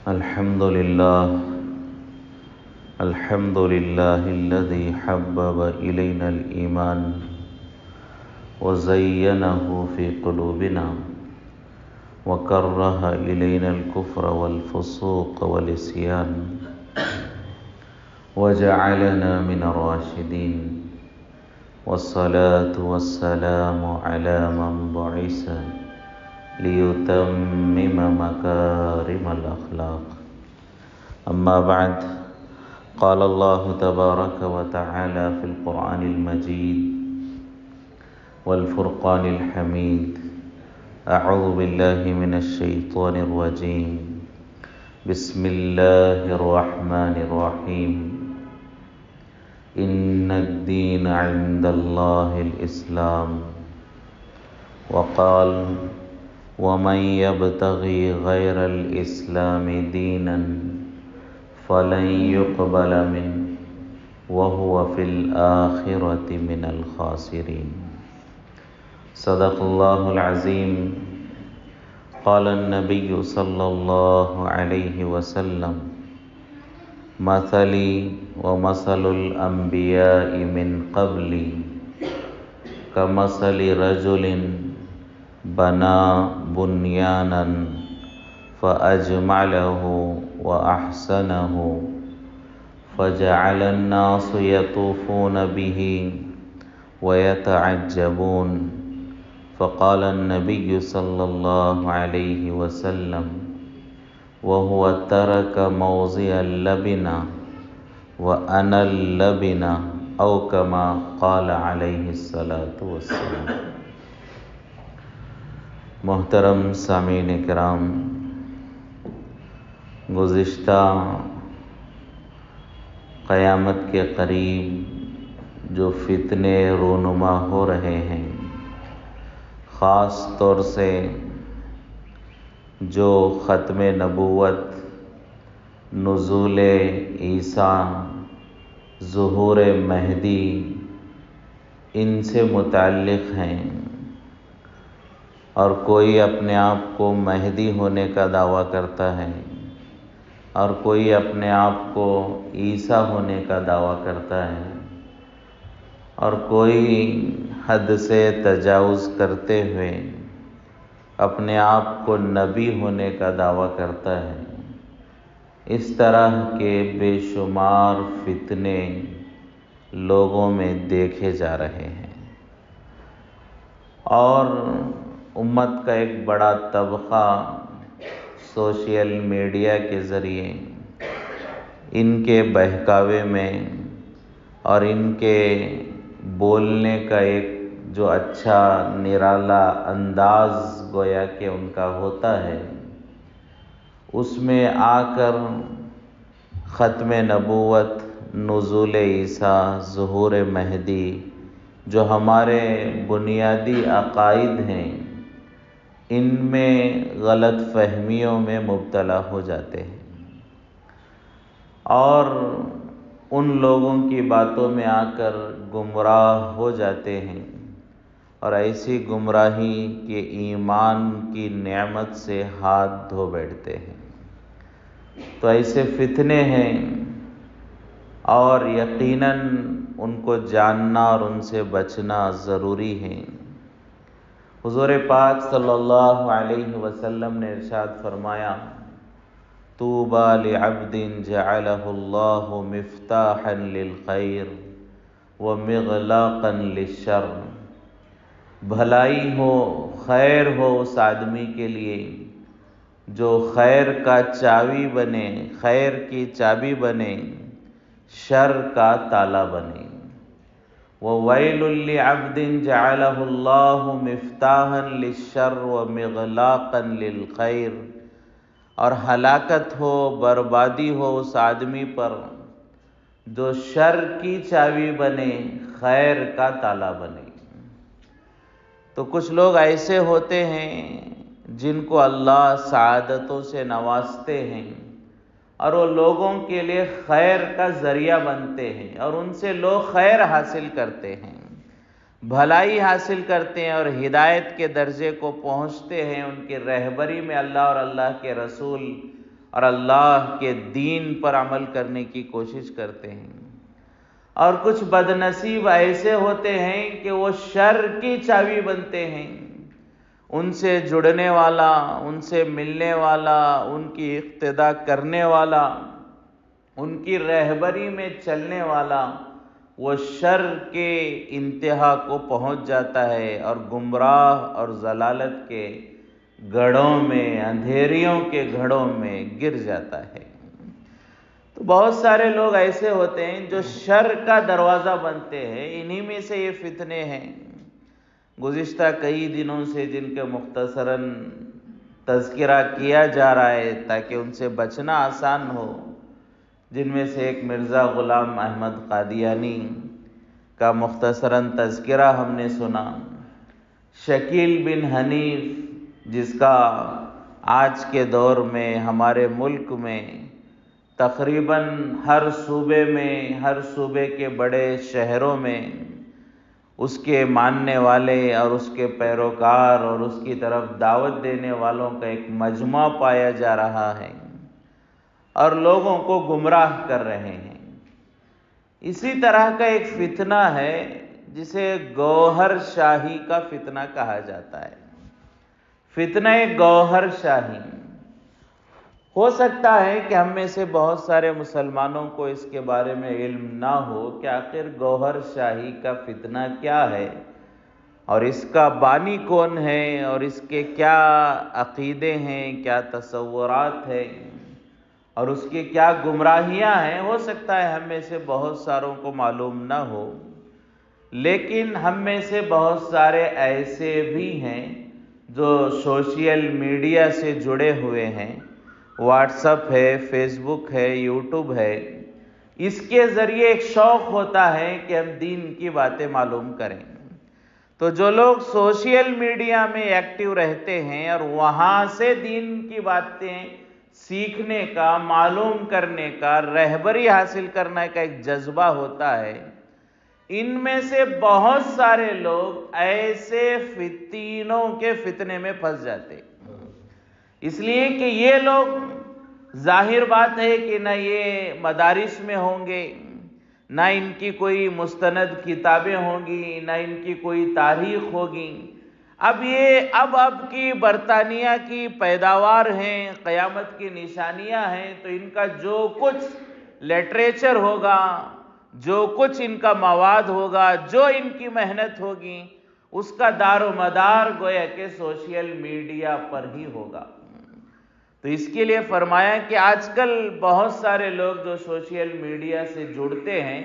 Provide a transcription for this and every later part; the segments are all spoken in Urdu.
الحمد لله الذي حبب إلينا الإيمان وزينه في قلوبنا وكره إلينا الكفر والفسوق والعصيان وجعلنا من الراشدين، والصلاة والسلام على من بعث ليتمم مكارم الأخلاق. أما بعد، قال الله تبارك وتعالى في القرآن المجيد والفرقان الحميد: أعوذ بالله من الشيطان الرجيم، بسم الله الرحمن الرحيم. إن الدين عند الله الإسلام. وقال: ومن يبتغي غير الإسلام دينا فلن يقبل منه وهو في الآخرة من الخاسرين. صدق الله العظيم. قال النبي صلى الله عليه وسلم: مثلي ومثل الأنبياء من قبلي كمثل رجل بنى بنيانا فأجمله وأحسنه فجعل الناس يطوفون به ويتعجبون، فقال النبي صلى الله عليه وسلم وهو ترك موضع اللبنة وأنا اللبنة، أو كما قال عليه الصلاة والسلام. محترم سامعین کرام، گزشتہ قیامت کے قریب جو فتنے رونما ہو رہے ہیں، خاص طور سے جو ختم نبوت، نزول عیسیٰ، ظہور مہدی، ان سے متعلق ہیں، اور کوئی اپنے آپ کو مہدی ہونے کا دعویٰ کرتا ہے اور کوئی اپنے آپ کو عیسیٰ ہونے کا دعویٰ کرتا ہے، اور کوئی حد سے تجاوز کرتے ہوئے اپنے آپ کو نبی ہونے کا دعویٰ کرتا ہے۔ اس طرح کے بے شمار فتنے لوگوں میں دیکھے جا رہے ہیں، اور امت کا ایک بڑا طبقہ سوشل میڈیا کے ذریعے ان کے بہکاوے میں اور ان کے بولنے کا ایک جو اچھا نرالا انداز گویا کہ ان کا ہوتا ہے، اس میں آ کر ختم نبوت، نزول عیسیٰ، ظہور مہدی، جو ہمارے بنیادی عقائد ہیں، ان میں غلط فہمیوں میں مبتلا ہو جاتے ہیں اور ان لوگوں کی باتوں میں آ کر گمراہ ہو جاتے ہیں، اور ایسی گمراہی کے ایمان کی نعمت سے ہاتھ دھو بیٹھتے ہیں۔ تو ایسے فتنے ہیں، اور یقیناً ان کو جاننا اور ان سے بچنا ضروری ہے۔ حضور پاک صلی اللہ علیہ وسلم نے ارشاد فرمایا: طوبی لعبد جعلہ اللہ مفتاحا للخیر ومغلاقا للشر۔ بھلائی ہو، خیر ہو اس آدمی کے لیے جو خیر کا چابی بنے، خیر کی چابی بنے، شر کا تالا بنے۔ وَوَيْلٌ لِّعَبْدٍ جَعَلَهُ اللَّهُ مِفْتَاحًا لِلشَّرِّ وَمِغْلَاقًا لِلْخَيْرِ، اور ہلاکت ہو، بربادی ہو اس آدمی پر جو شر کی چابی بنے، خیر کا تالا بنے۔ تو کچھ لوگ ایسے ہوتے ہیں جن کو اللہ سعادتوں سے نوازتے ہیں، اور وہ لوگوں کے لیے خیر کا ذریعہ بنتے ہیں، اور ان سے لوگ خیر حاصل کرتے ہیں، بھلائی حاصل کرتے ہیں، اور ہدایت کے درجے کو پہنچتے ہیں۔ ان کی رہبری میں اللہ اور اللہ کے رسول اور اللہ کے دین پر عمل کرنے کی کوشش کرتے ہیں، اور کچھ بدنصیب ایسے ہوتے ہیں کہ وہ شر کی چابی بنتے ہیں، ان سے جڑنے والا، ان سے ملنے والا، ان کی اقتدا کرنے والا، ان کی رہبری میں چلنے والا وہ شر کے انتہا کو پہنچ جاتا ہے اور گمراہ اور ضلالت کے گڑھوں میں، اندھیریوں کے گڑھوں میں گر جاتا ہے۔ تو بہت سارے لوگ ایسے ہوتے ہیں جو شر کا دروازہ بنتے ہیں، انہی میں سے یہ فتنے ہیں۔ گزشتہ کئی دنوں سے جن کے مختصراً تذکرہ کیا جا رہا ہے تاکہ ان سے بچنا آسان ہو، جن میں سے ایک مرزا غلام احمد قادیانی کا مختصراً تذکرہ ہم نے سنا، شکیل بن حنیف جس کا آج کے دور میں ہمارے ملک میں تقریباً ہر صوبے میں، ہر صوبے کے بڑے شہروں میں اس کے ماننے والے اور اس کے پیروکار اور اس کی طرف دعوت دینے والوں کا ایک مجمع پایا جا رہا ہے اور لوگوں کو گمراہ کر رہے ہیں۔ اسی طرح کا ایک فتنہ ہے جسے گوہر شاہی کا فتنہ کہا جاتا ہے، فتنہ گوہر شاہی۔ ہو سکتا ہے کہ ہم میں سے بہت سارے مسلمانوں کو اس کے بارے میں علم نہ ہو کہ آخر گوہر شاہی کا فتنہ کیا ہے اور اس کا بانی کون ہے اور اس کے کیا عقیدے ہیں، کیا تصورات ہیں اور اس کی کیا گمراہیاں ہیں۔ ہو سکتا ہے ہم میں سے بہت ساروں کو معلوم نہ ہو، لیکن ہم میں سے بہت سارے ایسے بھی ہیں جو سوشل میڈیا سے جڑے ہوئے ہیں، واٹس ایپ ہے، فیس بک ہے، یوٹیوب ہے۔ اس کے ذریعے ایک شوق ہوتا ہے کہ ہم دین کی باتیں معلوم کریں۔ تو جو لوگ سوشل میڈیا میں ایکٹیو رہتے ہیں اور وہاں سے دین کی باتیں سیکھنے کا، معلوم کرنے کا، رہبری حاصل کرنے کا ایک جذبہ ہوتا ہے، ان میں سے بہت سارے لوگ ایسے فتنوں کے فتنے میں پھنس جاتے، اس لیے کہ یہ لوگ ظاہر بات ہے کہ نہ یہ مدارس میں ہوں گے، نہ ان کی کوئی مستند کتابیں ہوں گی، نہ ان کی کوئی تاریخ ہوگی۔ اب کی برطانیہ کی پیداوار ہیں، قیامت کی نشانیاں ہیں، تو ان کا جو کچھ لٹریچر ہوگا، جو کچھ ان کا مواد ہوگا، جو ان کی محنت ہوگی، اس کا دار و مدار گویا کہ سوشل میڈیا پر ہی ہوگا۔ تو اس کے لیے فرمایا کہ آج کل بہت سارے لوگ جو سوشل میڈیا سے جڑتے ہیں،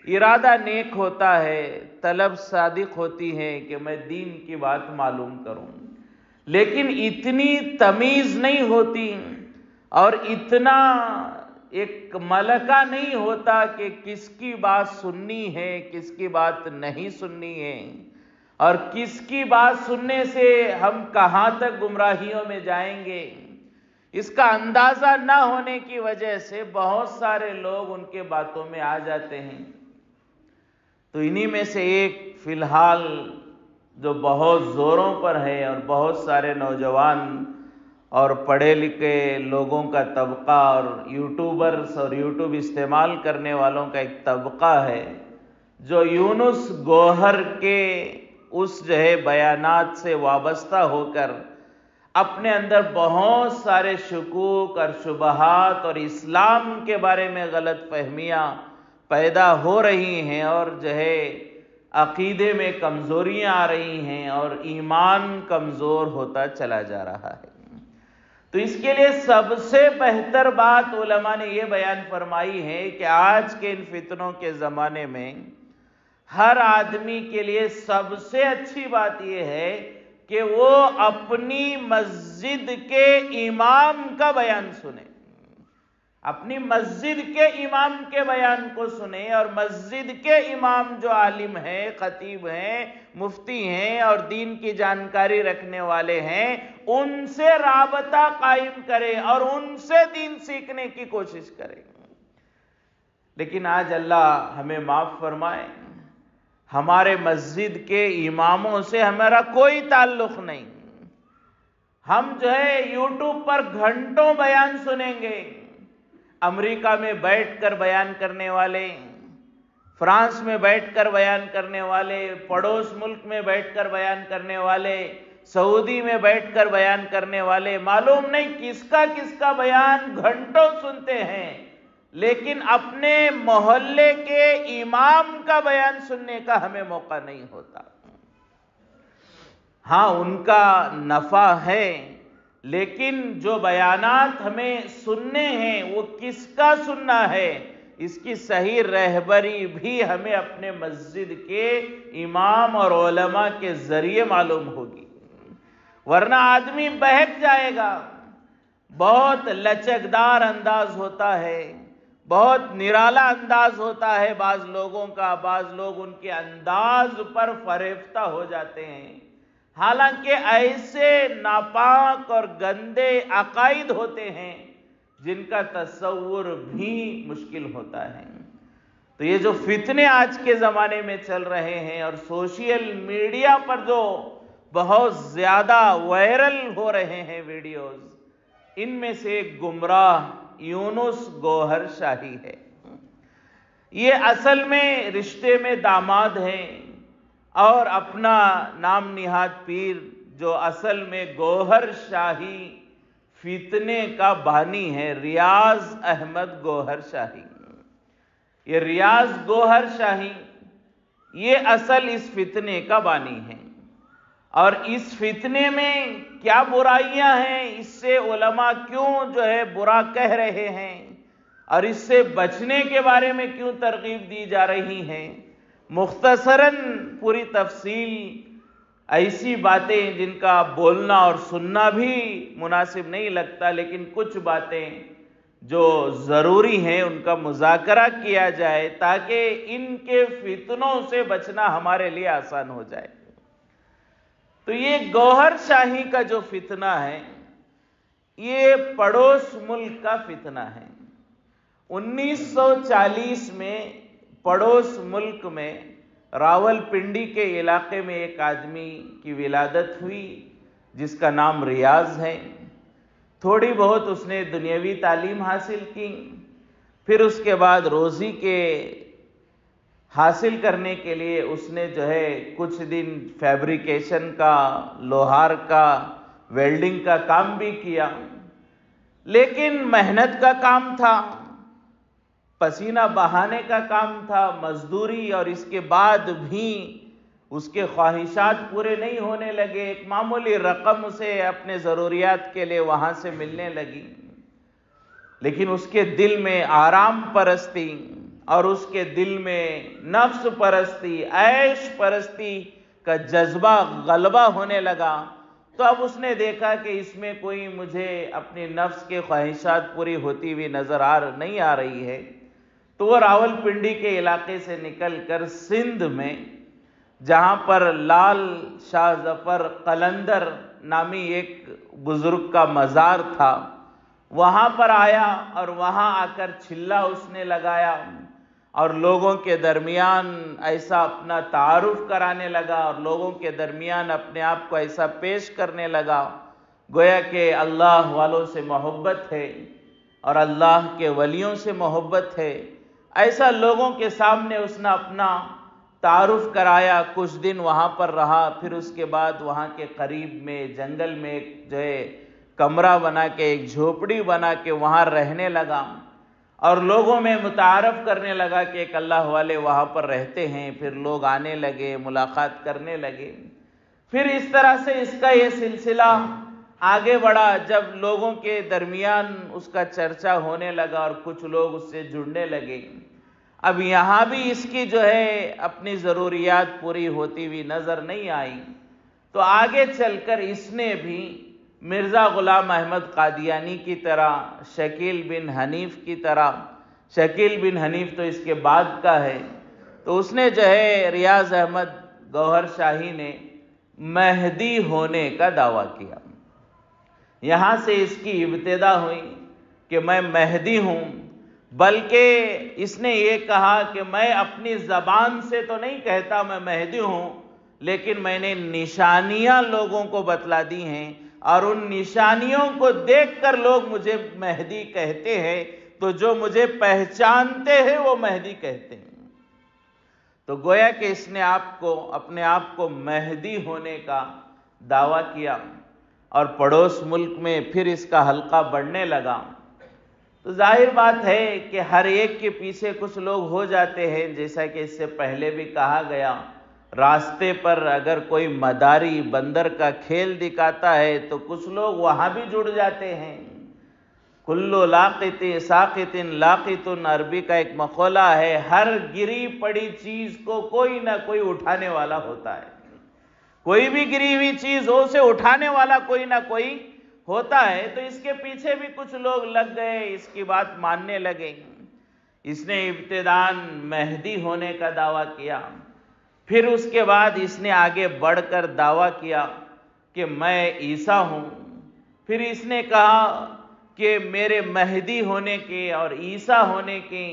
ارادہ نیک ہوتا ہے، طلب صادق ہوتی ہے کہ میں دین کی بات معلوم کروں، لیکن اتنی تمیز نہیں ہوتی اور اتنا ایک ملکہ نہیں ہوتا کہ کس کی بات سننی ہے، کس کی بات نہیں سننی ہے، اور کس کی بات سننے سے ہم کہاں تک گمراہیوں میں جائیں گے۔ اس کا اندازہ نہ ہونے کی وجہ سے بہت سارے لوگ ان کے باتوں میں آ جاتے ہیں۔ تو انہی میں سے ایک فی الحال جو بہت زوروں پر ہے اور بہت سارے نوجوان اور پڑھے لکھے لوگوں کا طبقہ اور یوٹیوبرز اور یوٹیوب استعمال کرنے والوں کا ایک طبقہ ہے جو یونس گوہر کے اس بیانات سے وابستہ ہو کر اپنے اندر بہت سارے شکوک اور شبہات اور اسلام کے بارے میں غلط فہمیاں پیدا ہو رہی ہیں اور عقیدے میں کمزوریاں آ رہی ہیں اور ایمان کمزور ہوتا چلا جا رہا ہے۔ تو اس کے لیے سب سے بہتر بات علماء نے یہ بیان فرمائی ہے کہ آج کے ان فتنوں کے زمانے میں ہر آدمی کے لیے سب سے اچھی بات یہ ہے کہ وہ اپنی مسجد کے امام کا بیان سنے، اپنی مسجد کے امام کے بیان کو سنے، اور مسجد کے امام جو عالم ہیں، خطیب ہیں، مفتی ہیں اور دین کی جانکاری رکھنے والے ہیں، ان سے رابطہ قائم کرے اور ان سے دین سیکھنے کی کوشش کرے۔ لیکن آج اللہ ہمیں معاف فرمائے، ہمارے مسجد کے اماموں سے ہمارا کوئی تعلق نہیں، ہم جو ہے یوٹیوب پر گھنٹوں بیان سنیں گے، امریکہ میں بیٹھ کر بیان کرنے والے، فرانس میں بیٹھ کر بیان کرنے والے، پڑوس ملک میں بیٹھ کر بیان کرنے والے، سعودی میں بیٹھ کر بیان کرنے والے، معلوم نہیں کس کا بیان گھنٹوں سنتے ہیں، لیکن اپنے محلے کے امام کا بیان سننے کا ہمیں موقع نہیں ہوتا۔ ہاں ان کا نفع ہے، لیکن جو بیانات ہمیں سننے ہیں وہ کس کا سننا ہے، اس کی صحیح رہبری بھی ہمیں اپنے مسجد کے امام اور علماء کے ذریعے معلوم ہوگی، ورنہ آدمی بہک جائے گا۔ بہت لچکدار انداز ہوتا ہے، بہت نرالا انداز ہوتا ہے بعض لوگوں کا، بعض لوگ ان کے انداز پر فریفتہ ہو جاتے ہیں، حالانکہ ایسے ناپاک اور گندے عقائد ہوتے ہیں جن کا تصور بھی مشکل ہوتا ہے۔ تو یہ جو فتنے آج کے زمانے میں چل رہے ہیں اور سوشل میڈیا پر جو بہت زیادہ وائرل ہو رہے ہیں ویڈیوز، ان میں سے ایک گمراہ یونس گوہر شاہی ہے۔ یہ اصل میں رشتے میں داماد ہیں اور اپنا نام نہاد پیر جو اصل میں گوہر شاہی فتنے کا بانی ہے، ریاض احمد گوہر شاہی۔ یہ ریاض گوہر شاہی یہ اصل اس فتنے کا بانی ہے، اور اس فتنے میں کیا برائیاں ہیں، اس سے علماء کیوں جو ہے برا کہہ رہے ہیں، اور اس سے بچنے کے بارے میں کیوں ترغیب دی جا رہی ہے، مختصراً پوری تفصیل ایسی باتیں جن کا بولنا اور سننا بھی مناسب نہیں لگتا، لیکن کچھ باتیں جو ضروری ہیں ان کا مذاکرہ کیا جائے تاکہ ان کے فتنوں سے بچنا ہمارے لیے آسان ہو جائے۔ تو یہ گوہر شاہی کا جو فتنہ ہے یہ پڑوس ملک کا فتنہ ہے۔ 1940 میں پڑوس ملک میں راول پنڈی کے علاقے میں ایک آدمی کی ولادت ہوئی جس کا نام ریاض ہے۔ تھوڑی بہت اس نے دنیاوی تعلیم حاصل کی، پھر اس کے بعد روزی کے حاصل کرنے کے لیے اس نے جو ہے کچھ دن فیبریکیشن کا، لوہار کا، ویلڈنگ کا کام بھی کیا، لیکن محنت کا کام تھا، پسینہ بہانے کا کام تھا، مزدوری، اور اس کے بعد بھی اس کے خواہشات پورے نہیں ہونے لگے، ایک معمولی رقم اسے اپنے ضروریات کے لیے وہاں سے ملنے لگی، لیکن اس کے دل میں آرام پرستی اور اس کے دل میں نفس پرستی، عیش پرستی کا جذبہ غلبہ ہونے لگا۔ تو اب اس نے دیکھا کہ اس میں کوئی مجھے اپنی نفس کے خواہشات پوری ہوتی ہوئی نظر نہیں آ رہی ہے، تو وہ راول پنڈی کے علاقے سے نکل کر سندھ میں، جہاں پر لال شاہ ظفر قلندر نامی ایک بزرگ کا مزار تھا، وہاں پر آیا اور وہاں آ کر چلہ اس نے لگایا اور لوگوں کے درمیان ایسا اپنا تعارف کرانے لگا اور لوگوں کے درمیان اپنے آپ کو ایسا پیش کرنے لگا گویا کہ اللہ والوں سے محبت ہے اور اللہ کے ولیوں سے محبت ہے۔ ایسا لوگوں کے سامنے اس نے اپنا تعارف کرایا، کچھ دن وہاں پر رہا، پھر اس کے بعد وہاں کے قریب میں جنگل میں ایک جو ہے کمرہ بنا کے، ایک جھوپڑی بنا کے وہاں رہنے لگا اور لوگوں میں متعارف کرنے لگا کہ ایک اللہ والے وہاں پر رہتے ہیں، پھر لوگ آنے لگے، ملاقات کرنے لگے، پھر اس طرح سے اس کا یہ سلسلہ آگے بڑھا، جب لوگوں کے درمیان اس کا چرچا ہونے لگا اور کچھ لوگ اس سے جڑنے لگے۔ اب یہاں بھی اس کی جو ہے اپنی ضروریات پوری ہوتی ہوئی نظر نہیں آئی، تو آگے چل کر اس نے بھی مرزا غلام احمد قادیانی کی طرح، شکیل بن حنیف کی طرح، شکیل بن حنیف تو اس کے بعد کا ہے، تو اس نے جو ہے ریاض احمد گوہر شاہی نے مہدی ہونے کا دعویٰ کیا۔ یہاں سے اس کی ابتدا ہوئی کہ میں مہدی ہوں، بلکہ اس نے یہ کہا کہ میں اپنی زبان سے تو نہیں کہتا میں مہدی ہوں، لیکن میں نے نشانیاں لوگوں کو بتلا دی ہیں، اور ان نشانیوں کو دیکھ کر لوگ مجھے مہدی کہتے ہیں، تو جو مجھے پہچانتے ہیں وہ مہدی کہتے ہیں۔ تو گویا کہ اس نے اپنے آپ کو مہدی ہونے کا دعویٰ کیا، اور پڑوس ملک میں پھر اس کا حلقہ بڑھنے لگا۔ تو ظاہر بات ہے کہ ہر ایک کے پیچھے کچھ لوگ ہو جاتے ہیں، جیسا کہ اس سے پہلے بھی کہا گیا، راستے پر اگر کوئی مداری بندر کا کھیل دکھاتا ہے تو کچھ لوگ وہاں بھی جڑ جاتے ہیں۔ کلو لاقط ساقط لاقط، عربی کا ایک مقولہ ہے، ہر گری پڑی چیز کو کوئی نہ کوئی اٹھانے والا ہوتا ہے۔ کوئی بھی گری ہوئی چیز ہو، اسے اٹھانے والا کوئی نہ کوئی ہوتا ہے۔ تو اس کے پیچھے بھی کچھ لوگ لگ گئے، اس کی بات ماننے لگے۔ اس نے ابتداً مہدی ہونے کا دعویٰ کیا، پھر اس کے بعد اس نے آگے بڑھ کر دعویٰ کیا کہ میں عیسیٰ ہوں۔ پھر اس نے کہا کہ میرے مہدی ہونے کے اور عیسیٰ ہونے کی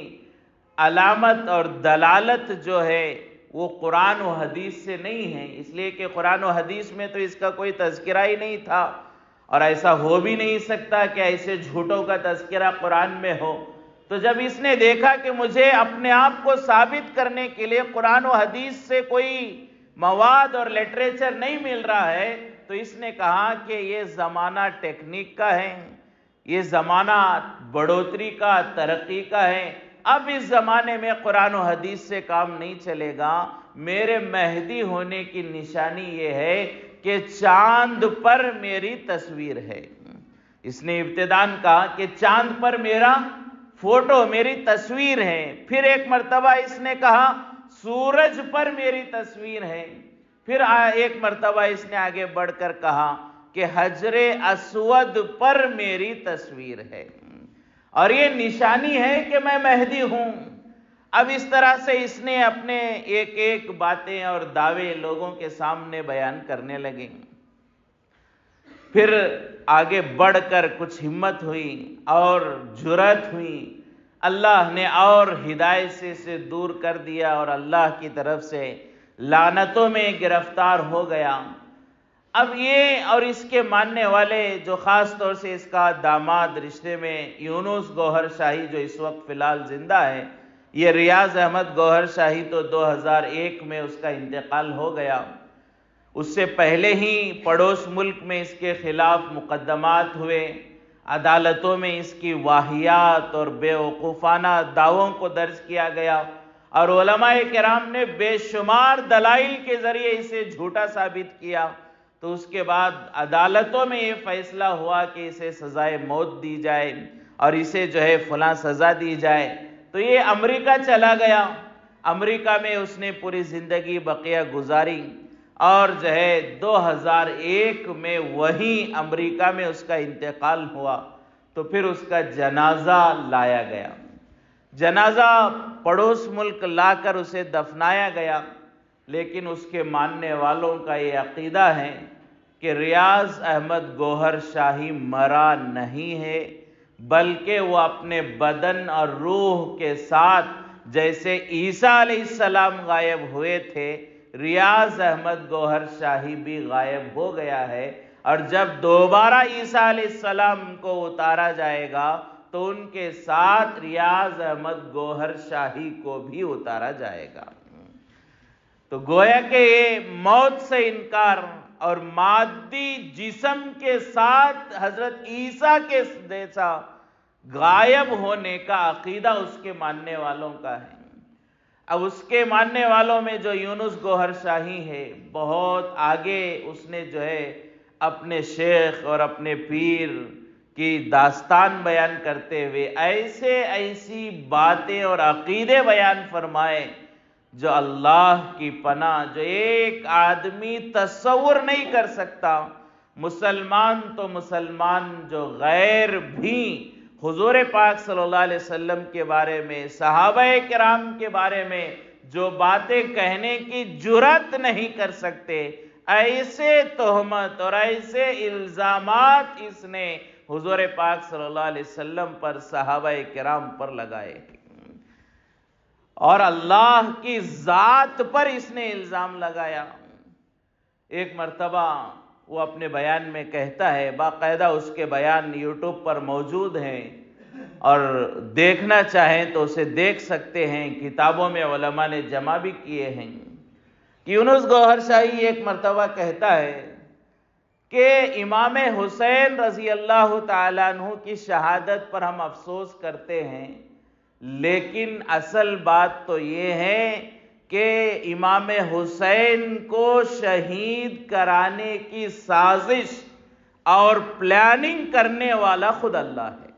علامت اور دلالت جو ہے وہ قرآن و حدیث سے نہیں ہے، اس لیے کہ قرآن و حدیث میں تو اس کا کوئی تذکرہ ہی نہیں تھا، اور ایسا ہو بھی نہیں سکتا کہ ایسے جھوٹوں کا تذکرہ قرآن میں ہو۔ تو جب اس نے دیکھا کہ مجھے اپنے آپ کو ثابت کرنے کے لیے قرآن و حدیث سے کوئی مواد اور لٹریچر نہیں مل رہا ہے، تو اس نے کہا کہ یہ زمانہ ٹیکنیک کا ہے، یہ زمانہ بڑھوتری کا، ترقی کا ہے، اب اس زمانے میں قرآن و حدیث سے کام نہیں چلے گا۔ میرے مہدی ہونے کی نشانی یہ ہے کہ چاند پر میری تصویر ہے۔ اس نے ابتداً کہا کہ چاند پر میرا فوٹو، میری تصویر ہے۔ پھر ایک مرتبہ اس نے کہا سورج پر میری تصویر ہے۔ پھر ایک مرتبہ اس نے آگے بڑھ کر کہا کہ حجر اسود پر میری تصویر ہے، اور یہ نشانی ہے کہ میں مہدی ہوں۔ اب اس طرح سے اس نے اپنے ایک ایک باتیں اور دعوے لوگوں کے سامنے بیان کرنے لگے۔ پھر آگے بڑھ کر کچھ ہمت ہوئی اور جرأت ہوئی، اللہ نے اور ہدایت سے اسے دور کر دیا، اور اللہ کی طرف سے لعنتوں میں گرفتار ہو گیا۔ اب یہ اور اس کے ماننے والے، جو خاص طور سے اس کا داماد رشتے میں یونس گوہر شاہی جو اس وقت فی الحال زندہ ہے، یہ ریاض احمد گوہر شاہی تو 2001 میں اس کا انتقال ہو گیا۔ اس سے پہلے ہی پڑوس ملک میں اس کے خلاف مقدمات ہوئے، عدالتوں میں اس کی واہیات اور بے وقوفانہ دعووں کو درج کیا گیا، اور علماء کرام نے بے شمار دلائل کے ذریعے اسے جھوٹا ثابت کیا۔ تو اس کے بعد عدالتوں میں یہ فیصلہ ہوا کہ اسے سزائے موت دی جائے، اور اسے جو ہے فلاں سزا دی جائے۔ تو یہ امریکہ چلا گیا، امریکہ میں اس نے پوری زندگی بقیہ گزاری، اور جو ہے 2001 میں وہیں امریکہ میں اس کا انتقال ہوا۔ تو پھر اس کا جنازہ لایا گیا، جنازہ پڑوس ملک لا کر اسے دفنایا گیا، لیکن اس کے ماننے والوں کا یہ عقیدہ ہے کہ ریاض احمد گوہر شاہی مرا نہیں ہے، بلکہ وہ اپنے بدن اور روح کے ساتھ جیسے عیسیٰ علیہ السلام غائب ہوئے تھے، ریاض احمد گوہر شاہی بھی غائب ہو گیا ہے، اور جب دوبارہ عیسیٰ علیہ السلام کو اتارا جائے گا تو ان کے ساتھ ریاض احمد گوہر شاہی کو بھی اتارا جائے گا۔ تو گویا کہ یہ موت سے انکار اور مادی جسم کے ساتھ حضرت عیسیٰ کے جیسا غائب ہونے کا عقیدہ اس کے ماننے والوں کا ہے۔ اب اس کے ماننے والوں میں جو یونس گوہر شاہی ہے، بہت آگے اس نے جو ہے اپنے شیخ اور اپنے پیر کی داستان بیان کرتے ہوئے ایسی باتیں اور عقیدے بیان فرمائے جو اللہ کی پناہ، جو ایک آدمی تصور نہیں کر سکتا۔ مسلمان تو مسلمان، جو غیر بھی حضور پاک صلی اللہ علیہ وسلم کے بارے میں، صحابہ کرام کے بارے میں جو باتیں کہنے کی جرأت نہیں کر سکتے، ایسے تہمت اور ایسے الزامات اس نے حضور پاک صلی اللہ علیہ وسلم پر، صحابہ کرام پر لگائے، اور اللہ کی ذات پر اس نے الزام لگایا۔ ایک مرتبہ وہ اپنے بیان میں کہتا ہے، باقاعدہ اس کے بیان یوٹیوب پر موجود ہیں اور دیکھنا چاہیں تو اسے دیکھ سکتے ہیں، کتابوں میں علماء نے جمع بھی کیے ہیں، کہ یونس گوہر شاہی ایک مرتبہ کہتا ہے کہ امام حسین رضی اللہ تعالیٰ عنہ کی شہادت پر ہم افسوس کرتے ہیں، لیکن اصل بات تو یہ ہے کہ امام حسین کو شہید کرانے کی سازش اور پلاننگ کرنے والا خود اللہ ہے،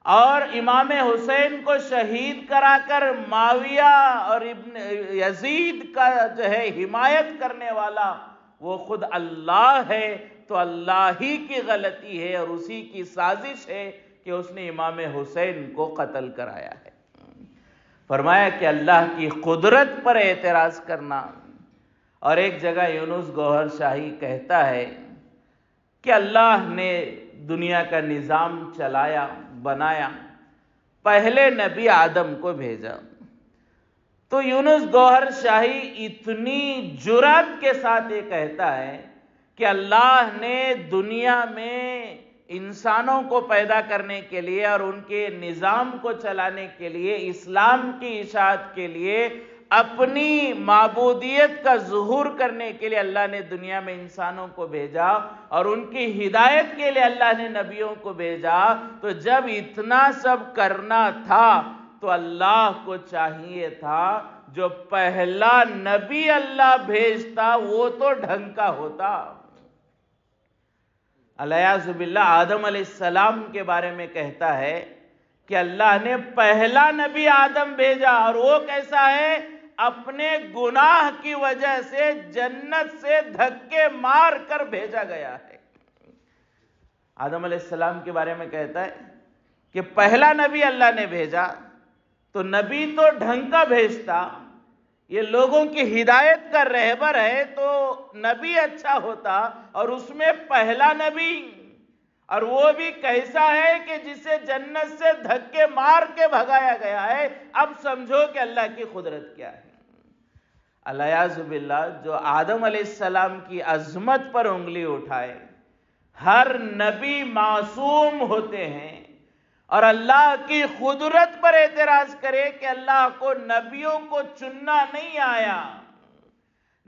اور امام حسین کو شہید کرا کر معاویہ اور ابن یزید کا جو ہے حمایت کرنے والا وہ خود اللہ ہے۔ تو اللہ ہی کی غلطی ہے اور اسی کی سازش ہے کہ اس نے امام حسین کو قتل کرایا ہے۔ فرمایا کہ اللہ کی قدرت پر اعتراض کرنا۔ اور ایک جگہ یونس گوہر شاہی کہتا ہے کہ اللہ نے دنیا کا نظام چلایا، بنایا، پہلے نبی آدم کو بھیجا۔ تو یونس گوہر شاہی اتنی جرأت کے ساتھ یہ کہتا ہے کہ اللہ نے دنیا میں انسانوں کو پیدا کرنے کے لیے اور ان کے نظام کو چلانے کے لیے، اسلام کی اشاعت کے لیے، اپنی معبودیت کا ظہور کرنے کے لیے اللہ نے دنیا میں انسانوں کو بھیجا، اور ان کی ہدایت کے لیے اللہ نے نبیوں کو بھیجا۔ تو جب اتنا سب کرنا تھا تو اللہ کو چاہیے تھا جو پہلا نبی اللہ بھیجتا وہ تو ڈھنگ کا ہوتا۔ الیاذ باللہ آدم علیہ السلام کے بارے میں کہتا ہے کہ اللہ نے پہلا نبی آدم بھیجا، اور وہ کیسا ہے؟ اپنے گناہ کی وجہ سے جنت سے دھکے مار کر بھیجا گیا ہے۔ آدم علیہ السلام کے بارے میں کہتا ہے کہ پہلا نبی اللہ نے بھیجا، تو نبی تو ڈھنگ کا بھیجتا، یہ لوگوں کی ہدایت کا رہبر ہے تو نبی اچھا ہوتا، اور اس میں پہلا نبی، اور وہ بھی کیسا ہے کہ جسے جنت سے دھکے مار کے بھگایا گیا ہے۔ اب سمجھو کہ اللہ کی قدرت کیا ہے۔ الیاذ باللہ جو آدم علیہ السلام کی عظمت پر انگلی اٹھائے، ہر نبی معصوم ہوتے ہیں، اور اللہ کی قدرت پر اعتراض کرے کہ اللہ کو نبیوں کو چننا نہیں آیا،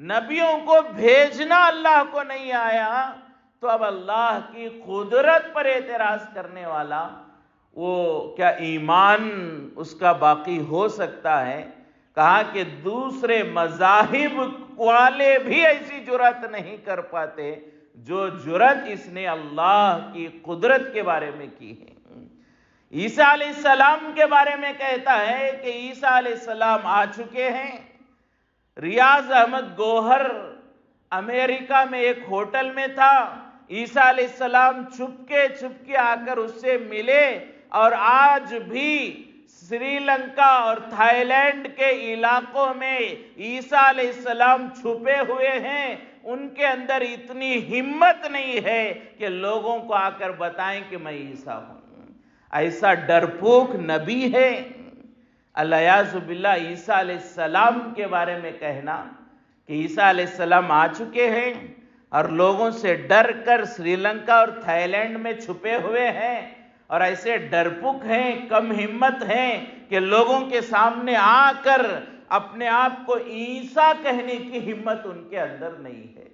نبیوں کو بھیجنا اللہ کو نہیں آیا، تو اب اللہ کی قدرت پر اعتراض کرنے والا وہ کیا ایمان اس کا باقی ہو سکتا ہے؟ کہا کہ دوسرے مذاہب والے بھی ایسی جرأت نہیں کر پاتے جو جرأت اس نے اللہ کی قدرت کے بارے میں کی ہے۔ عیسیٰ علیہ السلام کے بارے میں کہتا ہے کہ عیسیٰ علیہ السلام آ چکے ہیں۔ ریاض احمد گوہر امریکہ میں ایک ہوٹل میں تھا، عیسیٰ علیہ السلام چھپ کے آ کر اس سے ملے، اور آج بھی سری لنکا اور تھائی لینڈ کے علاقوں میں عیسیٰ علیہ السلام چھپے ہوئے ہیں۔ ان کے اندر اتنی ہمت نہیں ہے کہ لوگوں کو آ کر بتائیں کہ میں عیسیٰ ہوں۔ ایسا ڈرپوک نبی ہے۔ الیاذ باللہ عیسیٰ علیہ السلام کے بارے میں کہنا کہ عیسیٰ علیہ السلام آ چکے ہیں اور لوگوں سے ڈر کر سری لنکا اور تھائی لینڈ میں چھپے ہوئے ہیں، اور ایسے ڈرپوک ہیں، کم ہمت ہیں کہ لوگوں کے سامنے آ کر اپنے آپ کو عیسیٰ کہنے کی ہمت ان کے اندر نہیں ہے۔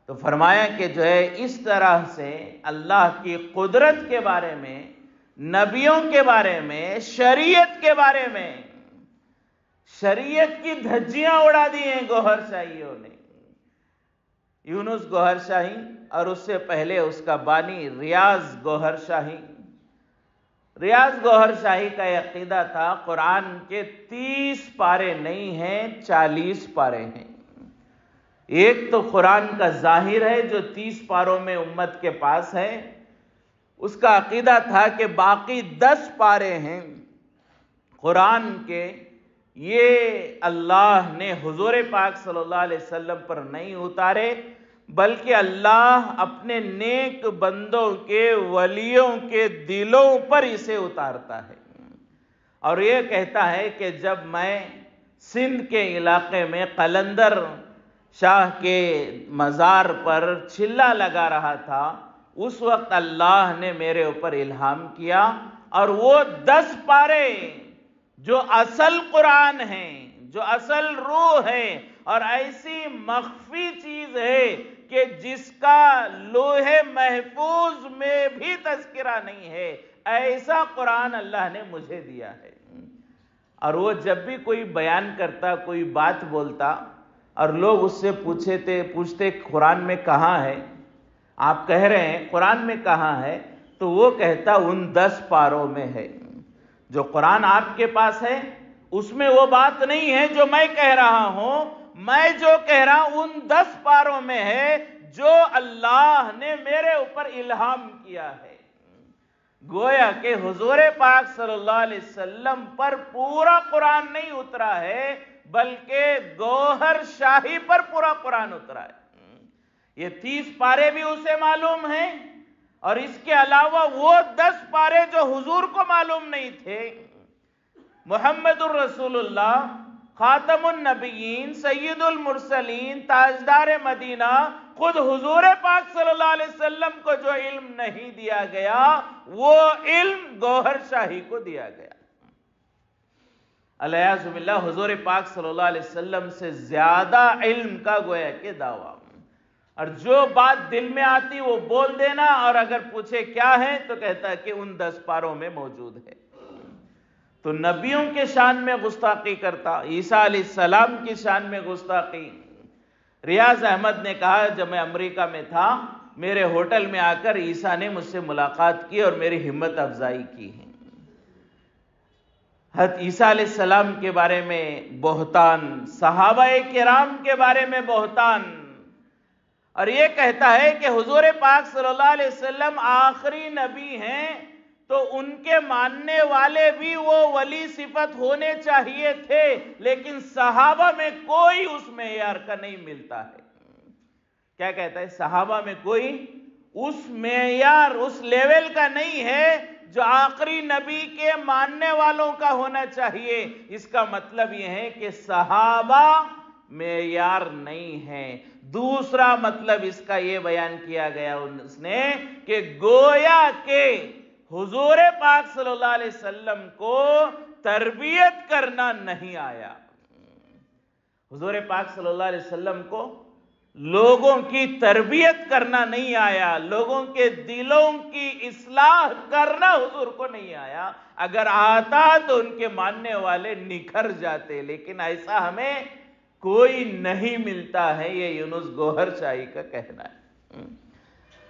تو فرمایا کہ جو ہے اس طرح سے اللہ کی قدرت کے بارے میں، نبیوں کے بارے میں، شریعت کے بارے میں، شریعت کی دھجیاں اڑا دی ہیں گوہر شاہیوں نے۔ یونس گوہر شاہی اور اس سے پہلے اس کا بانی ریاض گوہر شاہی۔ ریاض گوہر شاہی کا یہ عقیدہ تھا قرآن کے 30 پارے نہیں ہیں، 40 پارے ہیں۔ ایک تو قرآن کا ظاہر ہے جو 30 پاروں میں امت کے پاس ہے، اس کا عقیدہ تھا کہ باقی 10 پارے ہیں قرآن کے، یہ اللہ نے حضور پاک صلی اللہ علیہ وسلم پر نہیں اتارے، بلکہ اللہ اپنے نیک بندوں کے، ولیوں کے دلوں پر اسے اتارتا ہے۔ اور یہ کہتا ہے کہ جب میں سندھ کے علاقے میں قلندر شاہ کے مزار پر چلا لگا رہا تھا، اس وقت اللہ نے میرے اوپر الہام کیا، اور وہ 10 پارے جو اصل قرآن ہیں، جو اصل روح ہے، اور ایسی مخفی چیز ہے کہ جس کا لوح محفوظ میں بھی تذکرہ نہیں ہے، ایسا قرآن اللہ نے مجھے دیا ہے۔ اور وہ جب بھی کوئی بیان کرتا، کوئی بات بولتا، اور لوگ اس سے پوچھتے قرآن میں کہاں ہے؟ آپ کہہ رہے ہیں قرآن میں کہاں ہے؟ تو وہ کہتا ان 10 پاروں میں ہے۔ جو قرآن آپ کے پاس ہے اس میں وہ بات نہیں ہے جو میں کہہ رہا ہوں، میں جو کہہ رہا ہوں ان 10 پاروں میں ہے جو اللہ نے میرے اوپر الہام کیا ہے۔ گویا کہ حضور پاک صلی اللہ علیہ وسلم پر پورا قرآن نہیں اترا ہے، بلکہ گوہر شاہی پر پورا قرآن اترا ہے۔ یہ 30 پارے بھی اسے معلوم ہیں، اور اس کے علاوہ وہ 10 پارے جو حضور کو معلوم نہیں تھے۔ محمد الرسول اللہ، خاتم النبیین، سید المرسلین، تاجدار مدینہ، خود حضور پاک صلی اللہ علیہ وسلم کو جو علم نہیں دیا گیا، وہ علم گوہر شاہی کو دیا گیا۔ الیاذ باللہ، حضور پاک صلی اللہ علیہ وسلم سے زیادہ علم کا گویا کہ دعویٰ، اور جو بات دل میں آتی وہ بول دینا، اور اگر پوچھے کیا ہے تو کہتا ہے کہ ان 10 پاروں میں موجود ہے۔ تو نبیوں کے شان میں گستاخی کرتا، عیسیٰ علیہ السلام کی شان میں گستاخی۔ ریاض احمد نے کہا جب میں امریکہ میں تھا، میرے ہوٹل میں آ کر عیسیٰ نے مجھ سے ملاقات کی اور میری ہمت افزائی کی ہے۔ حضرت عیسیٰ علیہ السلام کے بارے میں بہتان، صحابہ کرام کے بارے میں بہتان، اور یہ کہتا ہے کہ حضور پاک صلی اللہ علیہ وسلم آخری نبی ہیں، تو ان کے ماننے والے بھی وہ ولی صفت ہونے چاہیے تھے، لیکن صحابہ میں کوئی اس معیار کا نہیں ملتا ہے۔ کیا کہتا ہے؟ صحابہ میں کوئی اس معیار، اس لیول کا نہیں ہے جو آخری نبی کے ماننے والوں کا ہونا چاہیے۔ اس کا مطلب یہ ہے کہ صحابہ معیار نہیں ہے۔ دوسرا مطلب اس کا یہ بیان کیا گیا اس نے کہ گویا کہ حضور پاک صلی اللہ علیہ وسلم کو تربیت کرنا نہیں آیا۔ حضور پاک صلی اللہ علیہ وسلم کو لوگوں کی تربیت کرنا نہیں آیا، لوگوں کے دلوں کی اصلاح کرنا حضور کو نہیں آیا۔ اگر آتا تو ان کے ماننے والے نکھر جاتے، لیکن ایسا ہمیں کوئی نہیں ملتا ہے۔ یہ یونس گوہر شاہی کا کہنا ہے۔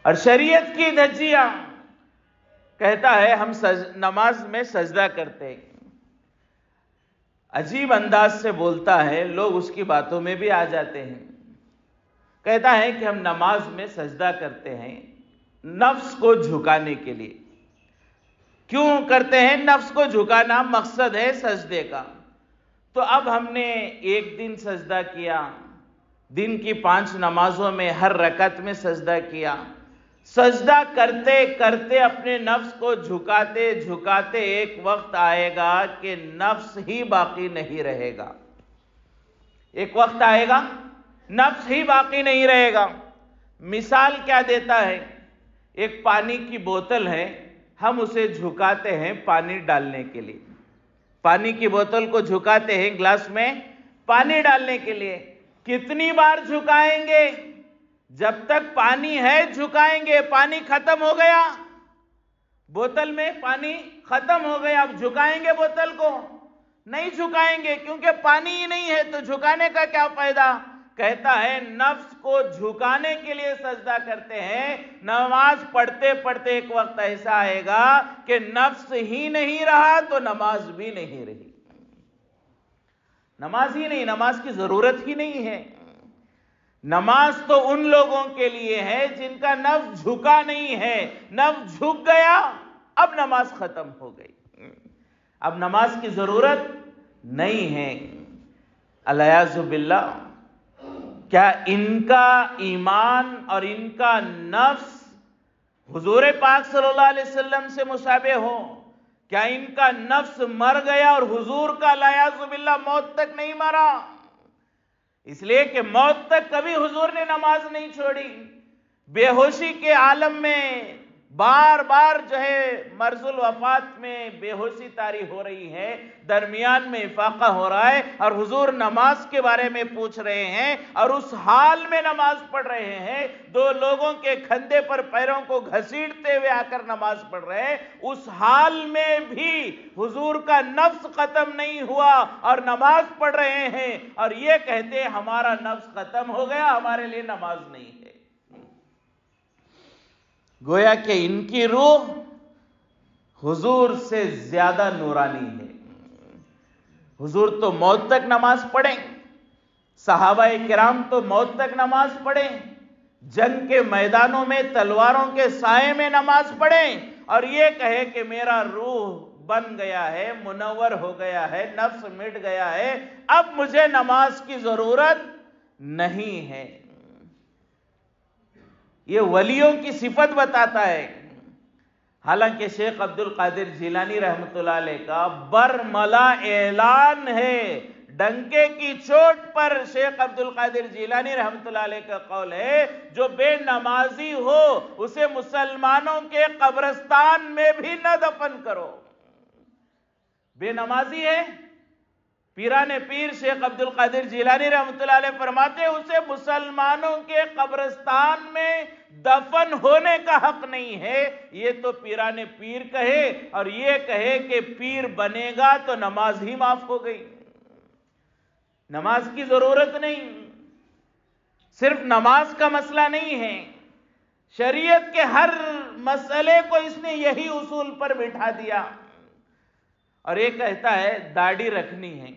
اور شریعت کی دھجیاں کہتا ہے ہم نماز میں سجدہ کرتے ہیں، عجیب انداز سے بولتا ہے، لوگ اس کی باتوں میں بھی آ جاتے ہیں۔ کہتا ہے کہ ہم نماز میں سجدہ کرتے ہیں نفس کو جھکانے کے لیے۔ کیوں کرتے ہیں نفس کو جھکانا؟ مقصد ہے سجدے کا۔ تو اب ہم نے ایک دن سجدہ کیا، دن کی 5 نمازوں میں ہر رکعت میں سجدہ کیا، سجدہ کرتے کرتے اپنے نفس کو جھکاتے جھکاتے ایک وقت آئے گا کہ نفس ہی باقی نہیں رہے گا۔ ایک وقت آئے گا نفس ہی باقی نہیں رہے گا۔ مثال کیا دیتا ہے؟ ایک پانی کی بوتل ہے، ہم اسے جھکاتے ہیں پانی ڈالنے کے لیے، پانی کی بوتل کو جھکاتے ہیں گلاس میں پانی ڈالنے کے لیے۔ کتنی بار جھکائیں گے؟ جب تک پانی ہے جھکائیں گے، پانی ختم ہو گیا، بوتل میں پانی ختم ہو گیا، اب جھکائیں گے بوتل کو؟ نہیں جھکائیں گے، کیونکہ پانی ہی نہیں ہے، تو جھکانے کا کیا فائدہ؟ کہتا ہے نفس کو جھکانے کے لیے سجدہ کرتے ہیں۔ نماز پڑھتے پڑھتے ایک وقت ایسا آئے گا کہ نفس ہی نہیں رہا تو نماز بھی نہیں رہی، نماز ہی نہیں، نماز کی ضرورت ہی نہیں ہے۔ نماز تو ان لوگوں کے لیے ہے جن کا نفس جھکا نہیں ہے، نفس جھک گیا، اب نماز ختم ہو گئی، اب نماز کی ضرورت نہیں ہے۔ الیاذ باللہ، کیا ان کا ایمان اور ان کا نفس حضور پاک صلی اللہ علیہ وسلم سے مشابہ ہو؟ کیا ان کا نفس مر گیا اور حضور کا الیاذ باللہ موت تک نہیں مرا؟ اس لیے کہ موت تک کبھی حضور نے نماز نہیں چھوڑی. بے ہوشی کے عالم میں بار بار جو ہے مرض الوفات میں بے ہوشی طاری ہو رہی ہے، درمیان میں افاقہ ہو رہا ہے، اور حضور نماز کے بارے میں پوچھ رہے ہیں اور اس حال میں نماز پڑھ رہے ہیں. دو لوگوں کے کھندے پر پیروں کو گھسیٹتے ہوئے آ کر نماز پڑھ رہے ہیں. اس حال میں بھی حضور کا نفس ختم نہیں ہوا اور نماز پڑھ رہے ہیں، اور یہ کہتے ہمارا نفس ختم ہو گیا، ہمارے لیے نماز نہیں ہے. گویا کہ ان کی روح حضور سے زیادہ نورانی ہے. حضور تو موت تک نماز پڑھیں، صحابہ کرام تو موت تک نماز پڑھیں، جنگ کے میدانوں میں تلواروں کے سائے میں نماز پڑھیں، اور یہ کہے کہ میرا روح بن گیا ہے، منور ہو گیا ہے، نفس مٹ گیا ہے، اب مجھے نماز کی ضرورت نہیں ہے. یہ ولیوں کی صفت بتاتا ہے. حالانکہ شیخ عبد القادر جیلانی رحمۃ اللہ علیہ کا برملا اعلان ہے، ڈنکے کی چوٹ پر شیخ عبد القادر جیلانی رحمۃ اللہ علیہ کا قول ہے، جو بے نمازی ہو اسے مسلمانوں کے قبرستان میں بھی نہ دفن کرو. بے نمازی ہے، پیران پیر شیخ عبد القادر جیلانی رحمۃ اللہ علیہ فرماتے اسے مسلمانوں کے قبرستان میں دفن ہونے کا حق نہیں ہے. یہ تو پیران پیر کہے اور یہ کہے کہ پیر بنے گا تو نماز ہی معاف ہو گئی، نماز کی ضرورت نہیں. صرف نماز کا مسئلہ نہیں ہے، شریعت کے ہر مسئلے کو اس نے یہی اصول پر بٹھا دیا. اور یہ کہتا ہے داڑھی رکھنی ہے.